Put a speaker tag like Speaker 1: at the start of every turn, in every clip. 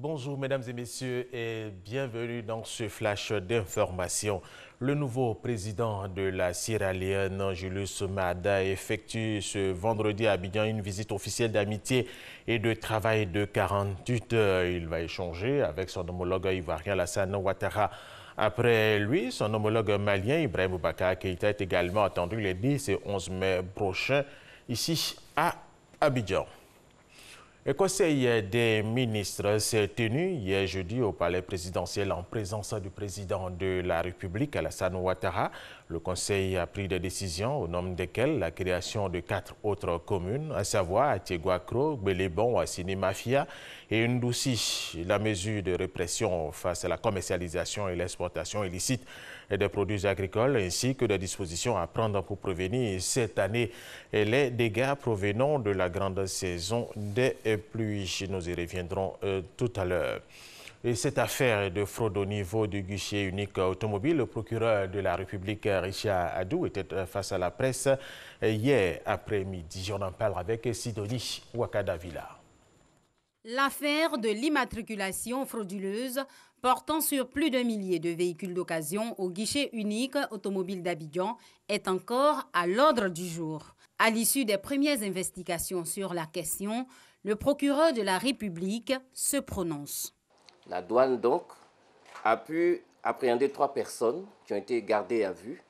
Speaker 1: Bonjour mesdames et messieurs et bienvenue dans ce flash d'information. Le nouveau président de la Sierra Leone, Julius Maada, effectue ce vendredi à Abidjan une visite officielle d'amitié et de travail de 48 heures. Il va échanger avec son homologue ivoirien Alassane Ouattara. Après lui, son homologue malien Ibrahim Boubacar Keïta est également attendu les 10 et 11 mai prochains ici à Abidjan. Le Conseil des ministres s'est tenu hier jeudi au palais présidentiel en présence du président de la République, Alassane Ouattara. Le Conseil a pris des décisions au nom desquelles la création de 4 autres communes, à savoir Atiéguakro, Belébon, Assini Mafia et Ndoussi. La mesure de répression face à la commercialisation et l'exportation illicite des produits agricoles ainsi que des dispositions à prendre pour prévenir cette année les dégâts provenant de la grande saison des pluies. Nous y reviendrons tout à l'heure. Et cette affaire de fraude au niveau du guichet unique automobile, le procureur de la République, Richard Adou, était face à la presse hier après-midi. On en parle avec Sidonie Ouakadavila.
Speaker 2: L'affaire de l'immatriculation frauduleuse portant sur plus d'un millier de véhicules d'occasion au guichet unique automobile d'Abidjan est encore à l'ordre du jour. À l'issue des premières investigations sur la question, le procureur de la République se prononce.
Speaker 3: La douane, donc, a pu appréhender 3 personnes qui ont été gardées à vue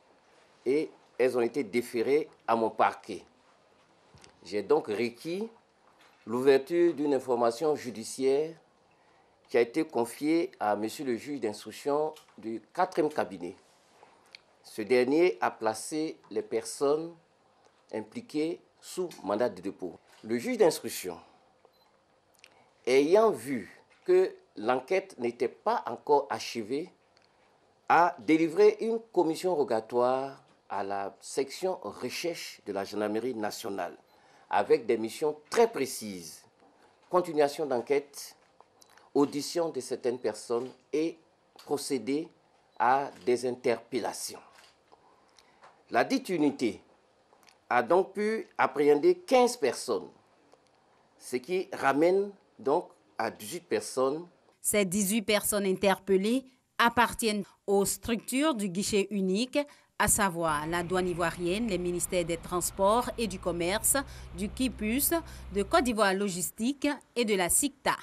Speaker 3: et elles ont été déférées à mon parquet. J'ai donc requis l'ouverture d'une information judiciaire qui a été confiée à M. le juge d'instruction du 4e cabinet. Ce dernier a placé les personnes impliquées sous mandat de dépôt. Le juge d'instruction, ayant vu que l'enquête n'était pas encore achevée, a délivré une commission rogatoire à la section recherche de la gendarmerie nationale avec des missions très précises, continuation d'enquête, audition de certaines personnes et procéder à des interpellations. La dite unité a donc pu appréhender 15 personnes, ce qui ramène donc à 18 personnes.
Speaker 2: Ces 18 personnes interpellées appartiennent aux structures du guichet unique, à savoir la douane ivoirienne, les ministères des Transports et du Commerce, du KIPUS, de Côte d'Ivoire Logistique et de la SICTA.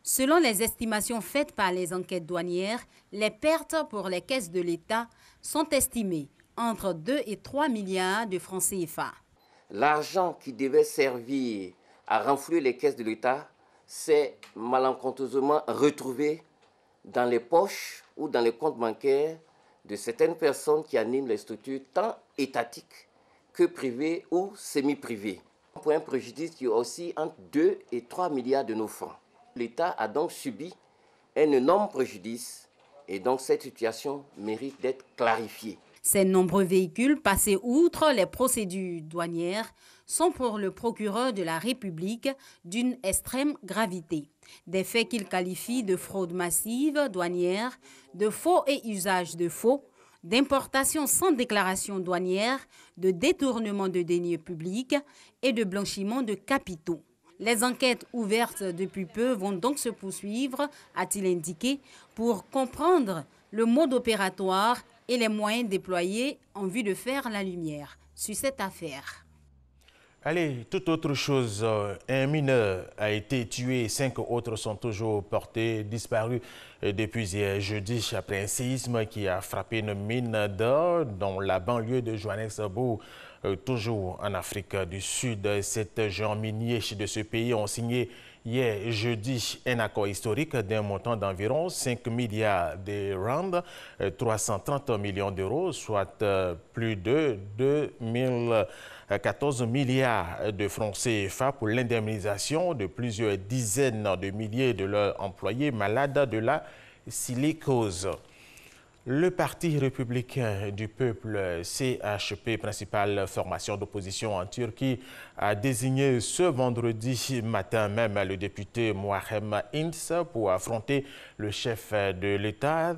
Speaker 2: Selon les estimations faites par les enquêtes douanières, les pertes pour les caisses de l'État sont estimées entre 2 et 3 milliards de francs CFA.
Speaker 3: L'argent qui devait servir à renflouer les caisses de l'État s'est malencontreusement retrouvé dans les poches ou dans les comptes bancaires de certaines personnes qui animent les structures tant étatiques que privées ou semi-privées, pour un préjudice qui est aussi entre 2 et 3 milliards de nos francs. L'État a donc subi un énorme préjudice et donc cette situation mérite d'être clarifiée.
Speaker 2: Ces nombreux véhicules passés outre les procédures douanières sont pour le procureur de la République d'une extrême gravité. Des faits qu'il qualifie de fraude massive douanière, de faux et usage de faux, d'importation sans déclaration douanière, de détournement de deniers publics et de blanchiment de capitaux. Les enquêtes ouvertes depuis peu vont donc se poursuivre, a-t-il indiqué, pour comprendre le mode opératoire et les moyens déployés en vue de faire la lumière sur cette affaire.
Speaker 1: Allez, toute autre chose, un mineur a été tué, 5 autres sont toujours portés disparus depuis hier jeudi après un séisme qui a frappé une mine d'or dans la banlieue de Johannesburg, toujours en Afrique du Sud. 7 géants miniers de ce pays ont signé hier jeudi un accord historique d'un montant d'environ 5 milliards de rand, 330 millions d'euros, soit plus de 2014 milliards de francs CFA pour l'indemnisation de plusieurs dizaines de milliers de leurs employés malades de la silicose. Le Parti républicain du peuple, CHP, principale formation d'opposition en Turquie, a désigné ce vendredi matin même le député Muharrem İnce pour affronter le chef de l'État,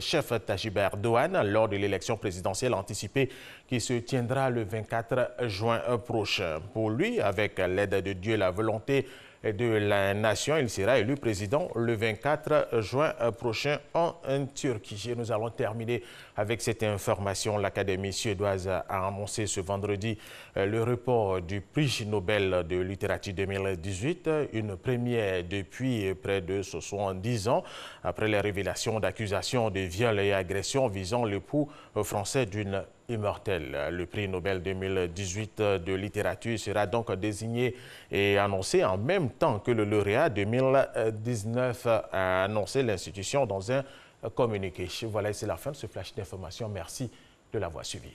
Speaker 1: chef Tayyip Erdogan, lors de l'élection présidentielle anticipée qui se tiendra le 24 juin prochain. Pour lui, avec l'aide de Dieu et la volonté de la nation. Il sera élu président le 24 juin prochain en Turquie. Et nous allons terminer avec cette information. L'Académie suédoise a annoncé ce vendredi le report du prix Nobel de littérature 2018, une première depuis près de 70 ans, après les révélations d'accusations de viol et agressions visant l'époux français d'une immortelle. Le prix Nobel 2018 de littérature sera donc désigné et annoncé en même temps que le lauréat 2019, a annoncé l'institution dans un communiqué. Voilà, c'est la fin de ce flash d'information. Merci de l'avoir suivi.